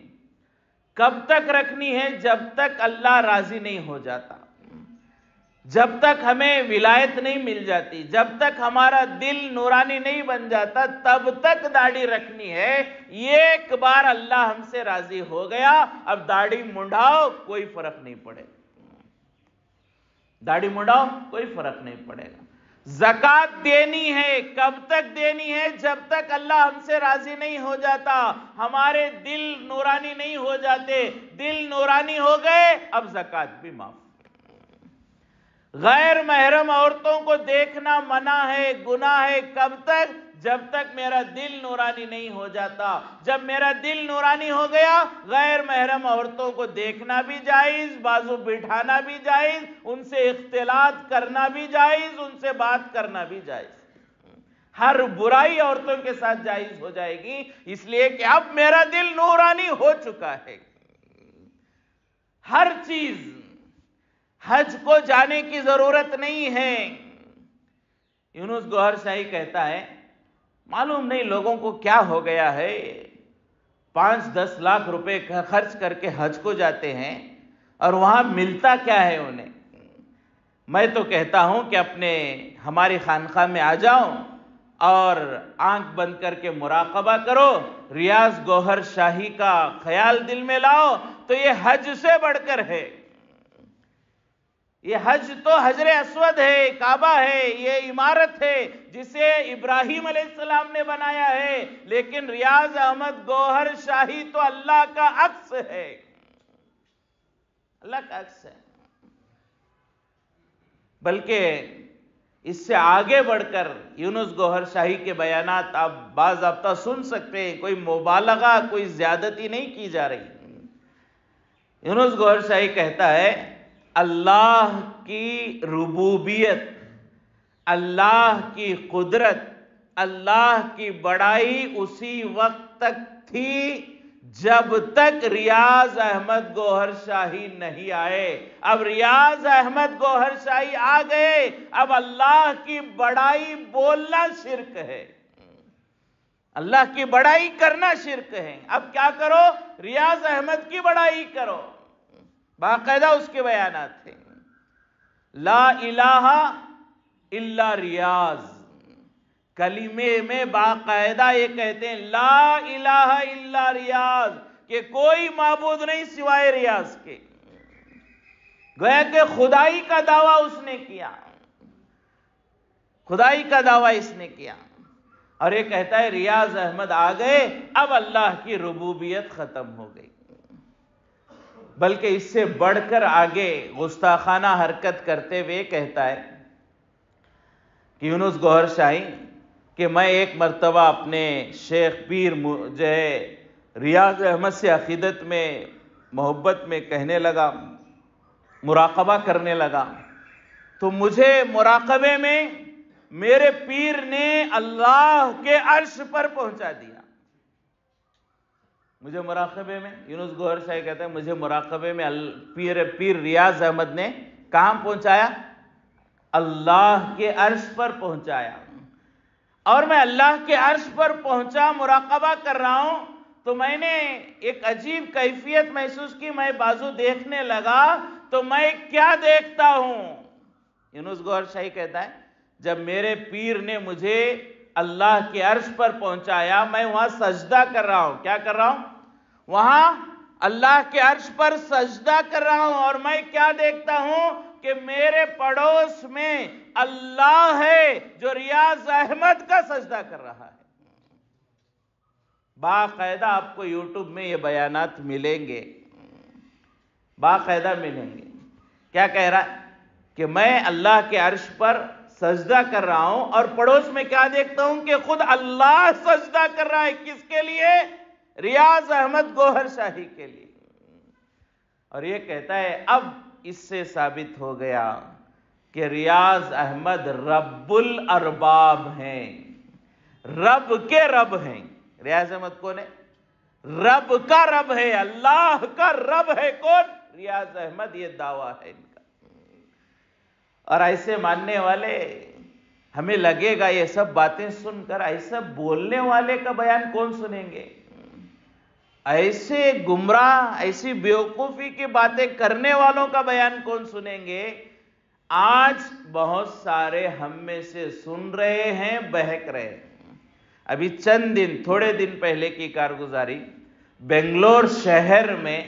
کب تک رکھنی ہے؟ جب تک اللہ راضی نہیں ہو جاتا، جب تک ہمیں ولایت نہیں مل جاتی، جب تک ہمارا دل نورانی نہیں بن جاتا، تب تک داڑھی رکھنی ہے. ایک بار اللہ ہم سے راضی ہو گیا، اب داڑھی منڈاؤ کوئی فرق نہیں پڑے گا، داڑھی منڈاؤ کوئی فرق نہیں پڑے گا. زکوٰۃ دینی ہے، کب تک دینی ہے؟ جب تک اللہ ہم سے راضی نہیں ہو جاتا، ہمارے دل نورانی نہیں ہو جاتے. دل نورانی ہو گئے، اب زکوٰۃ بھی معاف. غیر محرم عورتوں کو دیکھنا منع ہے، گناہ ہے. کب تک؟ جب تک میرا دل نورانی نہیں ہو جاتا. جب میرا دل نورانی ہو گیا، غیر محرم عورتوں کو دیکھنا بھی جائز، بازو بٹھانا بھی جائز، ان سے اختلاط کرنا بھی جائز، ان سے بات کرنا بھی جائز. ہر برائی عورتوں کے ساتھ جائز ہو جائے گی، اس لیے کہ اب میرا دل نورانی ہو چکا ہے. ہر چیز، حج کو جانے کی ضرورت نہیں ہے. یونس گوہر شاہی کہتا ہے معلوم نہیں لوگوں کو کیا ہو گیا ہے، 5-10 لاکھ روپے خرچ کر کے حج کو جاتے ہیں اور وہاں ملتا کیا ہے انہیں. میں تو کہتا ہوں کہ ہماری خانقاہ میں آ جاؤ اور آنکھ بند کر کے مراقبہ کرو، ریاض گوہر شاہی کا خیال دل میں لاؤ تو یہ حج سے بڑھ کر ہے. یہ حج تو حجر اسود ہے، کعبہ ہے، یہ عمارت ہے جسے ابراہیم علیہ السلام نے بنایا ہے. لیکن ریاض احمد گوہر شاہی تو اللہ کا عکس ہے، اللہ کا عکس ہے. بلکہ اس سے آگے بڑھ کر یونس گوہر شاہی کے بیانات آپ باضابطہ سن سکتے ہیں، کوئی مبالغہ، کوئی زیادتی نہیں کی جا رہی. یونس گوہر شاہی کہتا ہے اللہ کی ربوبیت، اللہ کی قدرت، اللہ کی بڑائی اسی وقت تک تھی جب تک ریاض احمد گوہر شاہی نہیں آئے. اب ریاض احمد گوہر شاہی آ گئے، اب اللہ کی بڑائی بولنا شرک ہے، اللہ کی بڑائی کرنا شرک ہے. اب کیا کرو؟ ریاض احمد کی بڑائی کرو. باقاعدہ اس کے بیانات تھے، لا الہ الا ریاض. کلمے میں باقاعدہ یہ کہتے ہیں لا الہ الا ریاض، کہ کوئی معبود نہیں سوائے ریاض کے. گویا کہ خدائی کا دعویٰ اس نے کیا، خدائی کا دعویٰ اس نے کیا. اور یہ کہتا ہے ریاض احمد آ گئے، اب اللہ کی ربوبیت ختم ہو گئی. بلکہ اس سے بڑھ کر آگے گستاخانہ حرکت کرتے ہوئے کہتا ہے کہ یونس گوہر شاہی کہ میں ایک مرتبہ اپنے شیخ پیر جو ہے ریاض احمد سے عقیدت میں محبت میں کہنے لگا، مراقبہ کرنے لگا، تو مجھے مراقبے میں میرے پیر نے اللہ کے عرش پر پہنچا دیا۔ مجھے مراقبے میں، یونس گوہر شاہی کہتا ہے مجھے مراقبے میں پیر ریاض احمد نے کہاں پہنچایا؟ اللہ کے عرش پر پہنچایا۔ اور میں اللہ کے عرش پر پہنچا، مراقبہ کر رہا ہوں، تو میں نے ایک عجیب کیفیت محسوس کی، میں بازو دیکھنے لگا تو میں کیا دیکھتا ہوں؟ یونس گوہر شاہی کہتا ہے جب میرے پیر نے مجھے اللہ کے عرش پر پہنچایا، میں وہاں سجدہ کر رہا ہوں۔ کیا کر رہا ہوں؟ وہاں اللہ کے عرش پر سجدہ کر رہا ہوں، اور میں کیا دیکھتا ہوں کہ میرے پڑوس میں اللہ ہے جو ریاض احمد کا سجدہ کر رہا ہے۔ باقاعدہ آپ کو یوٹیوب میں یہ بیانات ملیں گے، باقاعدہ ملیں گے۔ کیا کہہ رہا ہے کہ میں اللہ کے عرش پر سجدہ کر رہا ہوں، اور پڑوس میں کیا دیکھتا ہوں کہ خود اللہ سجدہ کر رہا ہے۔ کس کے لیے؟ ریاض احمد گوہر شاہی کے لیے۔ اور یہ کہتا ہے اب اس سے ثابت ہو گیا کہ ریاض احمد رب الارباب ہیں، رب کے رب ہیں۔ ریاض احمد کون ہے؟ رب کا رب ہے، اللہ کا رب ہے۔ کون؟ ریاض احمد۔ یہ دعویٰ ہے ان کا۔ اور ایسے ماننے والے، ہمیں لگے گا یہ سب باتیں سن کر ایسا بولنے والے کا بیان کون سنیں گے؟ ایسے گمراہ، ایسی بیوقوفی کی باتیں کرنے والوں کا بیان کون سنیں گے؟ آج بہت سارے ہم میں سے سن رہے ہیں، بہک رہے ہیں۔ ابھی چند دن، تھوڑے دن پہلے کی کارگزاری، بنگلور شہر میں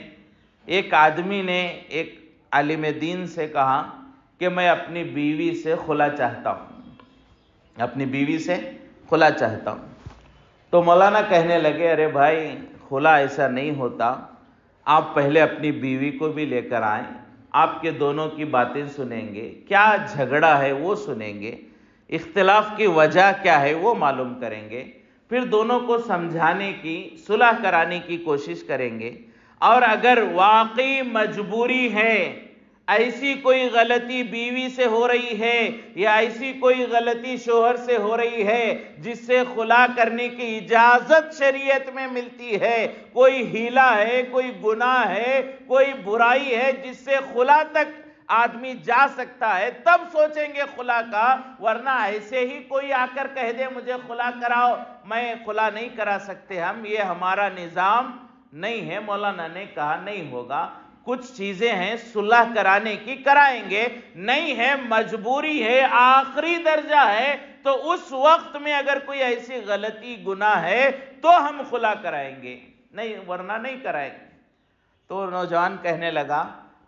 ایک آدمی نے ایک عالم دین سے کہا کہ میں اپنی بیوی سے خلا چاہتا ہوں، اپنی بیوی سے خلا چاہتا ہوں۔ تو مولانا کہنے لگے ارے بھائی خلا ایسا نہیں ہوتا، آپ پہلے اپنی بیوی کو بھی لے کر آئیں، آپ کے دونوں کی باتیں سنیں گے، کیا جھگڑا ہے وہ سنیں گے، اختلاف کی وجہ کیا ہے وہ معلوم کریں گے، پھر دونوں کو سمجھانے کی، صلح کرانے کی کوشش کریں گے، اور اگر واقعی مجبوری ہے، ایسی کوئی غلطی بیوی سے ہو رہی ہے یا ایسی کوئی غلطی شوہر سے ہو رہی ہے جس سے خلا کرنے کی اجازت شریعت میں ملتی ہے، کوئی ہیلا ہے، کوئی گناہ ہے، کوئی برائی ہے جس سے خلا تک آدمی جا سکتا ہے، تب سوچیں گے خلا کا، ورنہ ایسے ہی کوئی آ کر کہہ دے مجھے خلا کراؤ، میں خلا نہیں کرا سکتے ہم، یہ ہمارا نظام نہیں ہے۔ مولانا نے کہا نہیں ہوگا، کچھ چیزیں ہیں صلح کرانے کی، کرائیں گے، نہیں ہے مجبوری ہے، آخری درجہ ہے، تو اس وقت میں اگر کوئی ایسی غلطی گناہ ہے تو ہم خلا کرائیں گے، نہیں ورنہ نہیں کرائیں گے۔ تو نوجوان کہنے لگا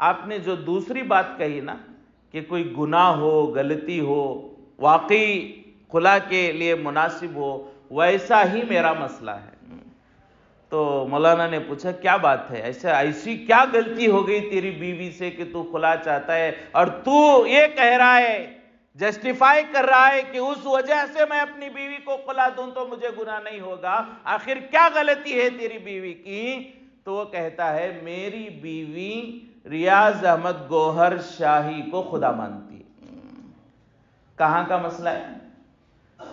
آپ نے جو دوسری بات کہی نا کہ کوئی گناہ ہو، غلطی ہو، واقعی خلا کے لیے مناسب ہو، ویسا ہی میرا مسئلہ ہے۔ تو مولانا نے پوچھا کیا بات ہے، ایسی کیا غلطی ہو گئی تیری بیوی سے کہ تو خلا چاہتا ہے، اور تو یہ کہہ رہا ہے، جسٹیفائی کر رہا ہے کہ اس وجہ سے میں اپنی بیوی کو خلا دوں تو مجھے گناہ نہیں ہوگا، آخر کیا غلطی ہے تیری بیوی کی؟ تو وہ کہتا ہے میری بیوی ریاض احمد گوہر شاہی کو خدا مانتی ہے۔ کہاں کا مسئلہ ہے؟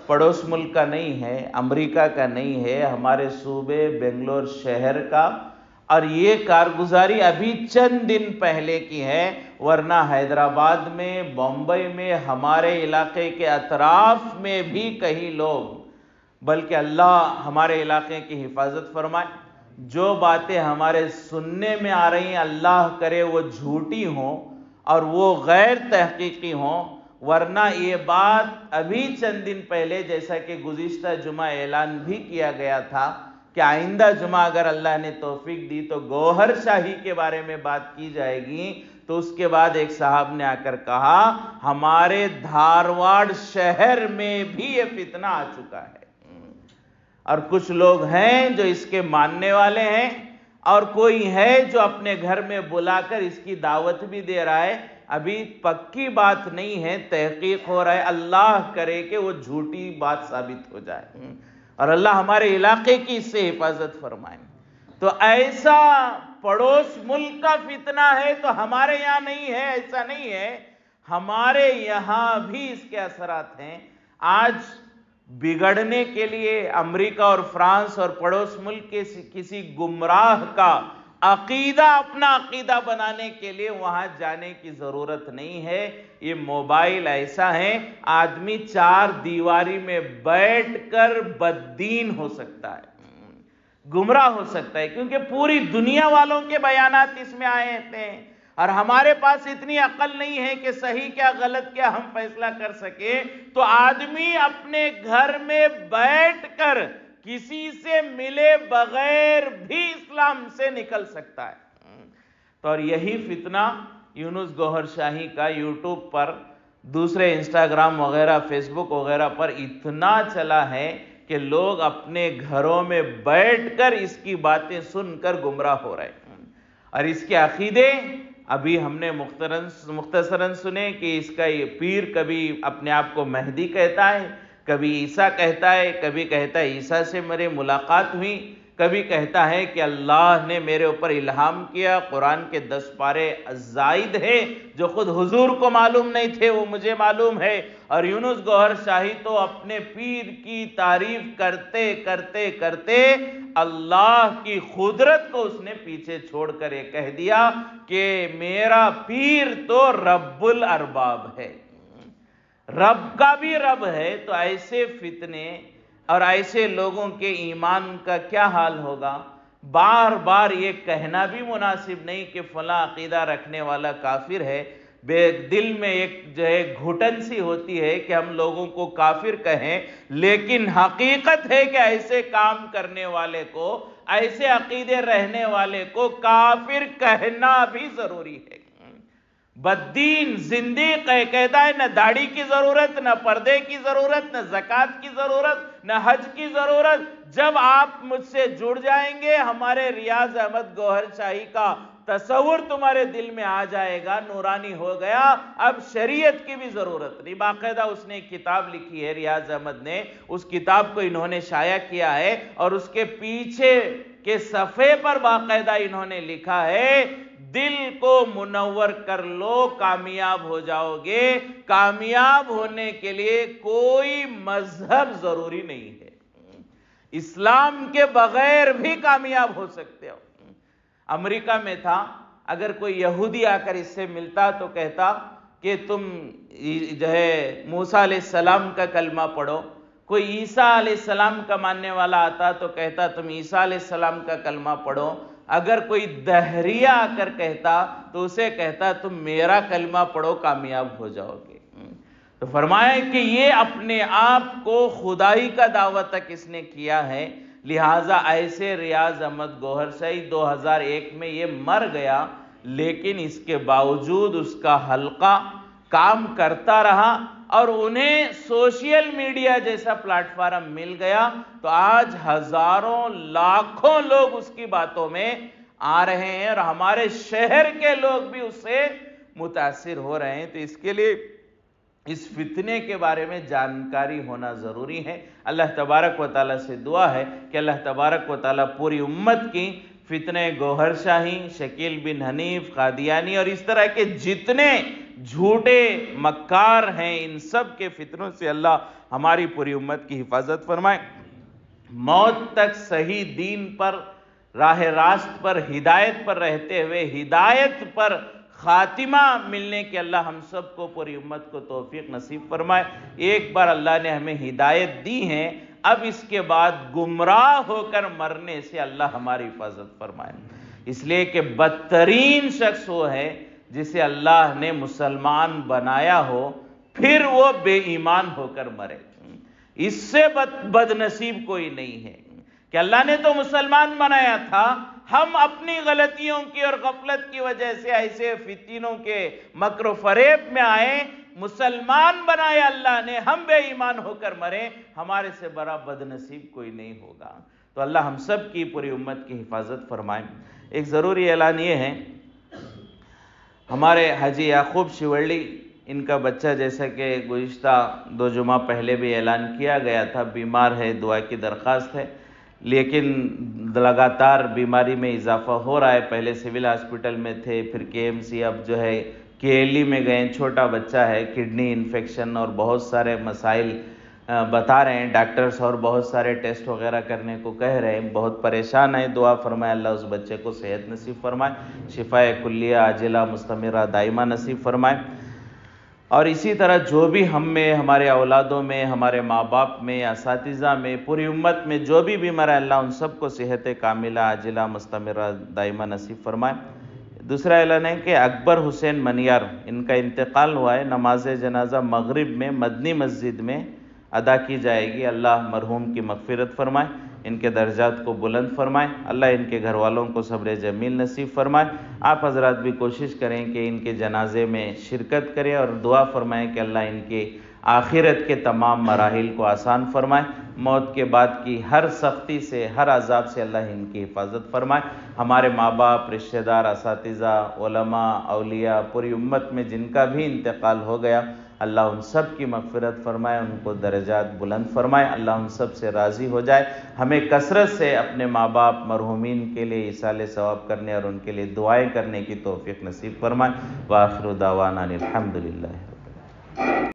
پڑوس ملک کا نہیں ہے، امریکہ کا نہیں ہے، ہمارے صوبے بنگلور شہر کا، اور یہ کارگزاری ابھی چند دن پہلے کی ہے، ورنہ حیدرآباد میں، بمبئی میں، ہمارے علاقے کے اطراف میں بھی کئی لوگ، بلکہ اللہ ہمارے علاقے کی حفاظت فرمائے، جو باتیں ہمارے سننے میں آ رہی ہیں اللہ کرے وہ جھوٹی ہوں اور وہ غیر تحقیقی ہوں، ورنہ یہ بات ابھی چند دن پہلے جیسا کہ گزشتہ جمعہ اعلان بھی کیا گیا تھا کہ آئندہ جمعہ اگر اللہ نے توفیق دی تو گوہر شاہی کے بارے میں بات کی جائے گی، تو اس کے بعد ایک صاحب نے آ کر کہا ہمارے دھارواڑ شہر میں بھی یہ فتنہ آ چکا ہے، اور کچھ لوگ ہیں جو اس کے ماننے والے ہیں اور کوئی ہے جو اپنے گھر میں بلا کر اس کی دعوت بھی دے رہا ہے، ابھی پکی بات نہیں ہے، تحقیق ہو رہا ہے، اللہ کرے کہ وہ جھوٹی بات ثابت ہو جائے اور اللہ ہمارے علاقے کی اس سے حفاظت فرمائے۔ تو ایسا پڑوس ملک کا فتنہ ہے تو ہمارے یہاں نہیں ہے، ایسا نہیں ہے، ہمارے یہاں بھی اس کے اثرات ہیں۔ آج بگڑنے کے لیے امریکہ اور فرانس اور پڑوس ملک کے کسی گمراہ کا عقیدہ اپنا عقیدہ بنانے کے لیے وہاں جانے کی ضرورت نہیں ہے۔ یہ موبائل ایسا ہے، آدمی چار دیواری میں بیٹھ کر بددین ہو سکتا ہے، گمراہ ہو سکتا ہے، کیونکہ پوری دنیا والوں کے بیانات اس میں آئے تھے اور ہمارے پاس اتنی عقل نہیں ہے کہ صحیح کیا غلط کیا ہم فیصلہ کر سکے۔ تو آدمی اپنے گھر میں بیٹھ کر کسی سے ملے بغیر بھی اسلام سے نکل سکتا ہے۔ تو اور یہی فتنہ یونس گوہر شاہی کا یوٹیوب پر، دوسرے انسٹاگرام وغیرہ فیس بک وغیرہ پر اتنا چلا ہے کہ لوگ اپنے گھروں میں بیٹھ کر اس کی باتیں سن کر گمراہ ہو رہے ہیں، اور اس کے عقیدے ابھی ہم نے مختصراً سنے کہ اس کا یہ پیر کبھی اپنے آپ کو مہدی کہتا ہے، کبھی عیسیٰ کہتا ہے، کبھی کہتا ہے عیسیٰ سے میری ملاقات ہوئی، کبھی کہتا ہے کہ اللہ نے میرے اوپر الہام کیا، قرآن کے 10 پارے زائد ہے جو خود حضور کو معلوم نہیں تھے وہ مجھے معلوم ہے۔ اور یونس گوہر شاہی تو اپنے پیر کی تعریف کرتے کرتے کرتے اللہ کی قدرت کو اس نے پیچھے چھوڑ کر یہ کہہ دیا کہ میرا پیر تو رب الارباب ہے، رب کا بھی رب ہے۔ تو ایسے فتنے اور ایسے لوگوں کے ایمان کا کیا حال ہوگا؟ بار بار یہ کہنا بھی مناسب نہیں کہ فلاں عقیدہ رکھنے والا کافر ہے، دل میں ایک جو ہے گھٹن سی ہوتی ہے کہ ہم لوگوں کو کافر کہیں، لیکن حقیقت ہے کہ ایسے کام کرنے والے کو، ایسے عقیدے رہنے والے کو کافر کہنا بھی ضروری ہے۔ بددین زندیق ہے، کہتا ہے نہ داڑھی کی ضرورت، نہ پردے کی ضرورت، نہ زکوٰۃ کی ضرورت، نہ حج کی ضرورت۔ جب آپ مجھ سے جڑ جائیں گے، ہمارے ریاض احمد گوہر شاہی کا تصور تمہارے دل میں آ جائے گا، نورانی ہو گیا، اب شریعت کی بھی ضرورت نہیں۔ باقاعدہ اس نے ایک کتاب لکھی ہے ریاض احمد نے، اس کتاب کو انہوں نے شائع کیا ہے اور اس کے پیچھے کے صفحے پر باقاعدہ انہوں نے لکھا ہے دل کو منور کر لو کامیاب ہو جاؤ گے۔ کامیاب ہونے کے لیے کوئی مذہب ضروری نہیں ہے، اسلام کے بغیر بھی کامیاب ہو سکتے ہو۔ امریکہ میں تھا، اگر کوئی یہودی آ کر اس سے ملتا تو کہتا کہ تم جو ہے موسیٰ علیہ السلام کا کلمہ پڑھو۔ کوئی عیسیٰ علیہ السلام کا ماننے والا آتا تو کہتا تم عیسیٰ علیہ السلام کا کلمہ پڑھو۔ اگر کوئی دہریہ آ کر کہتا تو اسے کہتا تم میرا کلمہ پڑھو کامیاب ہو جاؤ گے۔ تو فرمایا کہ یہ اپنے آپ کو خدائی کا دعوت تک اس نے کیا ہے، لہٰذا ایسے ریاض احمد گوہر شاہی 2001 میں یہ مر گیا، لیکن اس کے باوجود اس کا حلقہ کام کرتا رہا اور انہیں سوشل میڈیا جیسا پلیٹ فارم مل گیا، تو آج ہزاروں لاکھوں لوگ اس کی باتوں میں آ رہے ہیں اور ہمارے شہر کے لوگ بھی اس سے متاثر ہو رہے ہیں۔ تو اس کے لیے اس فتنے کے بارے میں جانکاری ہونا ضروری ہے۔ اللہ تبارک و تعالیٰ سے دعا ہے کہ اللہ تبارک و تعالیٰ پوری امت کی فتنے گوہر شاہی، شکیل بن حنیف، قادیانی اور اس طرح کے جتنے جھوٹے مکار ہیں ان سب کے فتنوں سے اللہ ہماری پوری امت کی حفاظت فرمائے۔ موت تک صحیح دین پر، راہ راست پر، ہدایت پر رہتے ہوئے ہدایت پر خاتمہ ملنے کے اللہ ہم سب کو پوری امت کو توفیق نصیب فرمائے۔ ایک بار اللہ نے ہمیں ہدایت دی ہے، اب اس کے بعد گمراہ ہو کر مرنے سے اللہ ہماری حفاظت فرمائے۔ اس لیے کہ بدترین شخص وہ ہے جسے اللہ نے مسلمان بنایا ہو پھر وہ بے ایمان ہو کر مرے، اس سے بد نصیب کوئی نہیں ہے کہ اللہ نے تو مسلمان بنایا تھا، ہم اپنی غلطیوں کی اور غفلت کی وجہ سے ایسے فتنوں کے مکر و فریب میں آئے، مسلمان بنایا اللہ نے، ہم بے ایمان ہو کر مریں، ہمارے سے بڑا بد نصیب کوئی نہیں ہوگا۔ تو اللہ ہم سب کی پوری امت کی حفاظت فرمائے۔ ایک ضروری اعلان یہ ہے، ہمارے حاجی یعقوب شیوڑی، ان کا بچہ جیسا کہ گزشتہ 2 جمعہ پہلے بھی اعلان کیا گیا تھا، بیمار ہے، دعا کی درخواست ہے، لیکن لگاتار بیماری میں اضافہ ہو رہا ہے۔ پہلے سول ہاسپٹل میں تھے، پھر KMC، اب جو ہے KLE میں گئے۔ چھوٹا بچہ ہے، کڈنی انفیکشن اور بہت سارے مسائل بتا رہے ہیں ڈاکٹرز، اور بہت سارے ٹیسٹ وغیرہ کرنے کو کہہ رہے ہیں، بہت پریشان ہے۔ دعا فرمائے اللہ اس بچے کو صحت نصیب فرمائے، شفاء کلیہ عاجلہ مستمرہ دائمہ نصیب فرمائے۔ اور اسی طرح جو بھی ہم میں، ہمارے اولادوں میں، ہمارے ماں باپ میں، اساتذہ میں، پوری امت میں جو بھی بیمار ہے، اللہ ان سب کو صحت کاملہ عاجلہ مستمرہ دائمہ نصیب فرمائے۔ دوسرا اعلان ہے کہ اکبر حسین منیار، ان کا انتقال ہوا ہے، نماز جنازہ مغرب میں مدنی مسجد میں ادا کی جائے گی۔ اللہ مرحوم کی مغفرت فرمائے، ان کے درجات کو بلند فرمائے، اللہ ان کے گھر والوں کو صبر جمیل نصیب فرمائے۔ آپ حضرات بھی کوشش کریں کہ ان کے جنازے میں شرکت کریں اور دعا فرمائیں کہ اللہ ان کے آخرت کے تمام مراحل کو آسان فرمائے، موت کے بعد کی ہر سختی سے، ہر عذاب سے اللہ ان کی حفاظت فرمائے۔ ہمارے ماں باپ، رشتہ دار، اساتذہ، علماء، اولیاء، پوری امت میں جن کا بھی انتقال ہو گیا، اللہ ان سب کی مغفرت فرمائے، ان کو درجات بلند فرمائے، اللہ ان سب سے راضی ہو جائے۔ ہمیں کثرت سے اپنے ماں باپ مرحومین کے لیے ایصال ثواب کرنے اور ان کے لیے دعائیں کرنے کی توفیق نصیب فرمائے۔ وآخر دعوانا الحمدللہ۔